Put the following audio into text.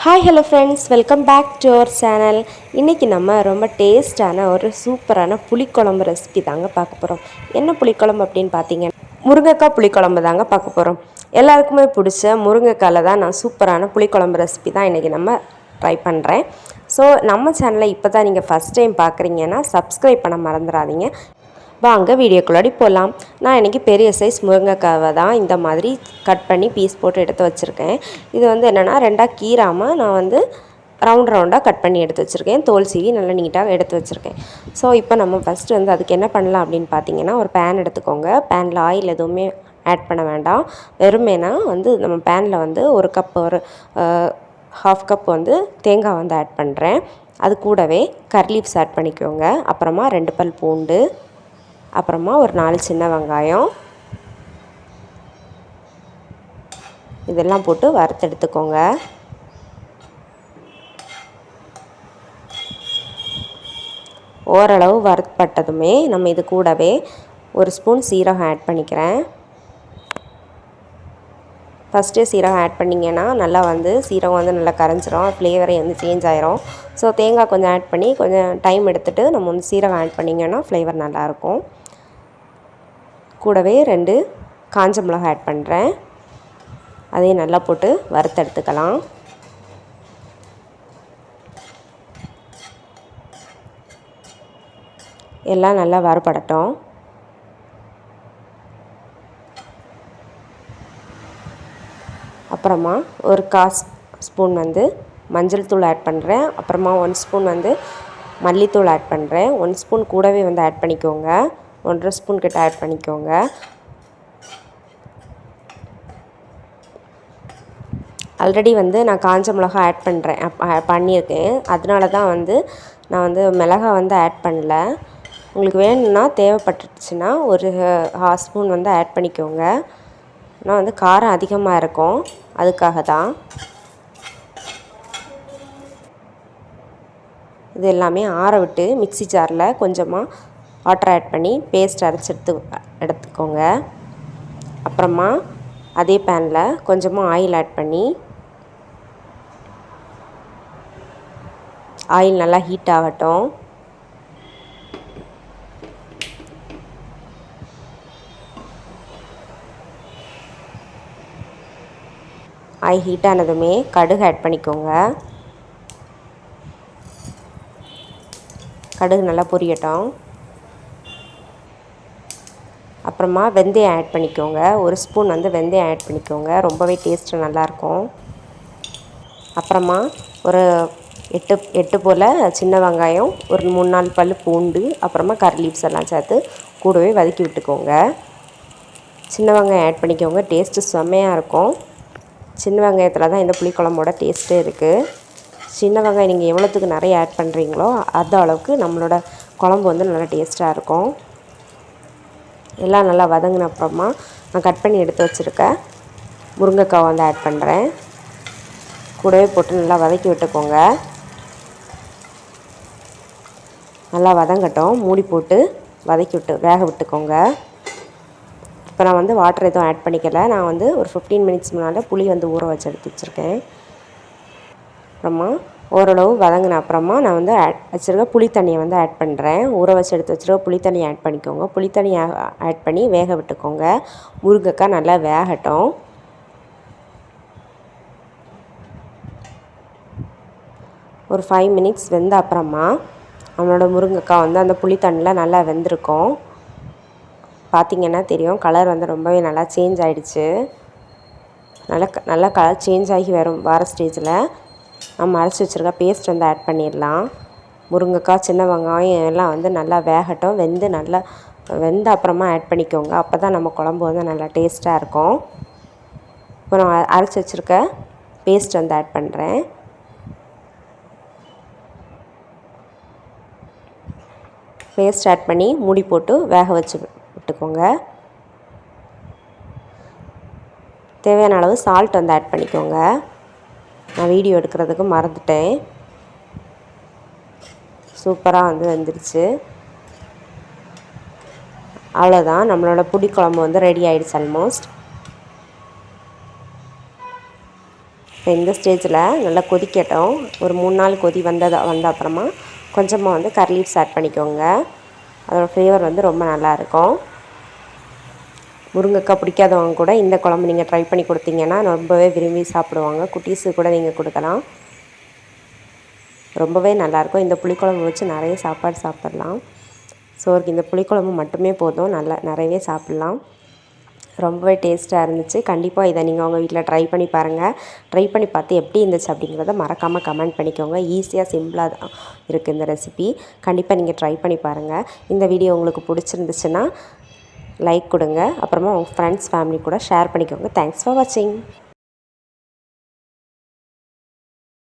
Hi hello friends, welcome back to our channel. இன்றைக்கி நம்ம ரொம்ப டேஸ்டான ஒரு சூப்பரான புளிக்குழம்பு ரெசிபி தாங்க பார்க்க போகிறோம். என்ன புளிக்குழம்பு அப்படின்னு பார்த்தீங்கன்னா முருங்கைக்காய் புளிக்குழம்பு தாங்க பார்க்க போகிறோம். எல்லாருக்குமே பிடிச்ச முருங்கைக்காயில் தான் நான் சூப்பரான புளிக்குழம்பு ரெசிபி தான் இன்றைக்கி நம்ம ட்ரை பண்ணுறேன். ஸோ நம்ம சேனலை இப்போ தான் நீங்கள் ஃபஸ்ட் டைம் பார்க்குறீங்கன்னா சப்ஸ்கிரைப் பண்ண மறந்துடாதீங்க. வாங்க வீடியோக்குள்ளாடி போகலாம். நான் இன்றைக்கி பெரிய சைஸ் முருங்கைக்காவை தான் இந்த மாதிரி கட் பண்ணி பீஸ் போட்டு எடுத்து வச்சுருக்கேன். இது வந்து என்னென்னா ரெண்டாக கீறாமல் நான் வந்து ரவுண்டாக கட் பண்ணி எடுத்து வச்சுருக்கேன். தோல் சீவி நல்லா நீட்டாக எடுத்து வச்சுருக்கேன். ஸோ இப்போ நம்ம ஃபஸ்ட்டு வந்து அதுக்கு என்ன பண்ணலாம் அப்படின்னு பார்த்தீங்கன்னா, ஒரு பேன் எடுத்துக்கோங்க. பேனில் ஆயில் எதுவுமே ஆட் பண்ண வேண்டாம். வெறுமேனா வந்து நம்ம பேனில் வந்து ஒரு கப் ஒரு ஹாஃப் கப் வந்து தேங்காய் வந்து ஆட் பண்ணுறேன். அது கூடவே கரி லீவ்ஸ் ஆட் பண்ணிக்கோங்க. அப்புறமா 2 பல் பூண்டு, அப்புறமா ஒரு 4 சின்ன வெங்காயம், இதெல்லாம் போட்டு வறுத்தெடுத்துக்கோங்க. ஓரளவு வறுப்பட்டதுமே நம்ம இது கூடவே ஒரு ஸ்பூன் சீரகம் ஆட் பண்ணிக்கிறேன். ஃபஸ்ட்டே சீரகம் ஆட் பண்ணிங்கன்னா நல்லா வந்து சீரகம் வந்து நல்லா கரைஞ்சிரும், ஃப்ளேவரே வந்து சேஞ்ச் ஆயிரும். ஸோ தேங்காய் கொஞ்சம் ஆட் பண்ணி கொஞ்சம் டைம் எடுத்துகிட்டு நம்ம வந்து சீரகம் ஆட் பண்ணிங்கன்னா ஃப்ளேவர் நல்லாயிருக்கும். கூடவே 2 காஞ்ச மிளகாய் ஆட் பண்ணுறேன். அதையும் நல்லா போட்டு வறுத்தெடுத்துக்கலாம். எல்லாம் நல்லா வறுபடட்டும். அப்புறமா ஒரு 1/4 ஸ்பூன் வந்து மஞ்சள் தூள் ஆட் பண்ணுறேன். அப்புறமா 1 ஸ்பூன் வந்து மல்லித்தூள் ஆட் பண்ணுறேன். 1 ஸ்பூன் கூடவே வந்து ஆட் பண்ணிக்கோங்க. 1.5 ஸ்பூன் கிட்ட ஆட் பண்ணிக்கோங்க. ஆல்ரெடி வந்து நான் காஞ்ச மிளகா ஆட் பண்ணியிருக்கேன். அதனால தான் வந்து நான் வந்து மிளகா வந்து ஆட் பண்ணல. உங்களுக்கு வேணும்னா தேவைப்பட்டுச்சுன்னா ஒரு 1/2 ஸ்பூன் வந்து ஆட் பண்ணிக்கோங்க. ஆனால் வந்து காரம் அதிகமாக இருக்கும், அதுக்காக தான். இது எல்லாமே ஆற விட்டு மிக்ஸி ஜாரில் கொஞ்சமாக வாட்டர் ஆட் பண்ணி பேஸ்ட் அரைச்சி எடுத்துக்கோங்க. அப்புறமா அதே பேனில் கொஞ்சமாக ஆயில் ஆட் பண்ணி ஆயில் நல்லா ஹீட் ஆகட்டும். ஆயில் ஹீட் ஆனதுமே கடுகு ஆட் பண்ணிக்கோங்க. கடுகு நல்லா பொரியட்டும். அப்புறமா வெந்தயம் ஆட் பண்ணிக்கோங்க. 1 ஸ்பூன் வந்து வெந்தயம் ஆட் பண்ணிக்கோங்க. ரொம்பவே டேஸ்ட்டு நல்லாயிருக்கும். அப்புறமா ஒரு 8 போல் சின்ன வெங்காயம், ஒரு 3-4 பல் பூண்டு, அப்புறமா கரி லீவ்ஸ் எல்லாம் சேர்த்து கூடவே வதக்கி விட்டுக்கோங்க. சின்ன வெங்காயம் ஆட் பண்ணிக்கோங்க. டேஸ்ட்டு செம்மையாக இருக்கும். சின்ன வெங்காயத்தில் தான் இந்த புளிக்குழம்போட டேஸ்ட்டே இருக்குது. சின்ன வெங்காயம் நீங்கள் எவ்வளோத்துக்கு நிறைய ஆட் பண்ணுறீங்களோ அந்த அளவுக்கு நம்மளோட குழம்பு வந்து நல்லா டேஸ்ட்டாக இருக்கும். எல்லாம் நல்லா வதங்கின அப்புறமா நான் கட் பண்ணி எடுத்து வச்சுருக்க முருங்கைக்காய் வந்து ஆட் பண்ணுறேன். கூடவே போட்டு நல்லா வதக்கி விட்டுக்கோங்க. நல்லா வதங்கட்டும். மூடி போட்டு வேக விட்டுக்கோங்க. இப்போ நான் வந்து வாட்டர் எதுவும் ஆட் பண்ணிக்கல. நான் வந்து ஒரு 15 மினிட்ஸ் முன்னால் புளி வந்து ஊற வச்சு எடுத்து வச்சுருக்கேன். அப்புறமா ஓரளவு வதங்கின அப்புறமா நான் வந்து வச்சுருக்க புளி தண்ணியை வந்து ஆட் பண்ணுறேன். ஊற வச்சு எடுத்து வச்சுருக்க புளி தண்ணியை ஆட் பண்ணிக்கோங்க. புளி தண்ணியை ஆட் பண்ணி வேக விட்டுக்கோங்க. முருங்கைக்காய் நல்லா வேகட்டும். ஒரு 5 மினிட்ஸ் வெந்த அப்புறமா நம்மளோட முருங்கைக்காய் வந்து அந்த புளி தண்ணியில் நல்லா வெந்திருக்கும். பார்த்திங்கன்னா தெரியும், கலர் வந்து ரொம்பவே நல்லா சேஞ்ச் ஆகிடுச்சு. நல்லா கலர் சேஞ்ச் ஆகி வர ஸ்டேஜில் நம்ம அரைச்சி வச்சுருக்க பேஸ்ட் வந்து ஆட் பண்ணிடலாம். முருங்கைக்காய், சின்ன வெங்காயம் எல்லாம் வந்து நல்லா வேகட்டும். வெந்த அப்புறமா ஆட் பண்ணிக்கோங்க. அப்போ தான் நம்ம குழம்பு வந்து நல்லா டேஸ்ட்டாக இருக்கும். இப்போ நான் அரைச்சி வச்சுருக்க பேஸ்ட் வந்து ஆட் பண்ணுறேன். பேஸ்ட் ஆட் பண்ணி மூடி போட்டு வேக வச்சு விட்டுக்கோங்க. தேவையான அளவு சால்ட் வந்து ஆட் பண்ணிக்கோங்க. நான் வீடியோ எடுக்கிறதுக்கு மறந்துட்டேன். சூப்பராக வந்து வெந்துருச்சு. அவ்வளோதான், நம்மளோட புளிக்குழம்பு வந்து ரெடி ஆகிடுச்சு ஆல்மோஸ்ட். இப்போ இந்த ஸ்டேஜில் நல்லா கொதிக்கட்டும். ஒரு 3 நாள் கொதி வந்த அப்புறமா கொஞ்சமாக வந்து கரி லீவ்ஸ் ஆட் பண்ணிக்கோங்க. அதோடய ஃப்ளேவர் வந்து ரொம்ப நல்லாயிருக்கும். முருங்கைக்காய் பிடிக்காதவங்க கூட இந்த குழம்பு நீங்கள் ட்ரை பண்ணி கொடுத்தீங்கன்னா ரொம்பவே விரும்பி சாப்பிடுவாங்க. குட்டீஸுக்கு கூட நீங்கள் கொடுக்கலாம். ரொம்பவே நல்லாயிருக்கும். இந்த புளிக்குழம்பு வச்சு நிறைய சாப்பாடு சாப்பிட்லாம். சோறுக்கு இந்த புளிக்குழம்பு மட்டுமே போதும், நிறையவே சாப்பிட்லாம். ரொம்பவே டேஸ்ட்டாக இருந்துச்சு. கண்டிப்பாக இதை நீங்கள் உங்கள் வீட்டில் ட்ரை பண்ணி பாருங்கள். ட்ரை பண்ணி பார்த்து எப்படி இருந்துச்சு அப்படிங்கிறத மறக்காமல் கமெண்ட் பண்ணிக்கோங்க. ஈஸியாக சிம்பிளாக தான் இருக்குது இந்த ரெசிபி. கண்டிப்பாக நீங்கள் ட்ரை பண்ணி பாருங்கள். இந்த வீடியோ உங்களுக்கு பிடிச்சிருந்துச்சுன்னா லைக் கொடுங்க. அப்புறமா உங்கள் ஃப்ரெண்ட்ஸ் ஃபேமிலி கூட ஷேர் பண்ணிக்கோங்க. தேங்க்ஸ் ஃபார் வாட்சிங்.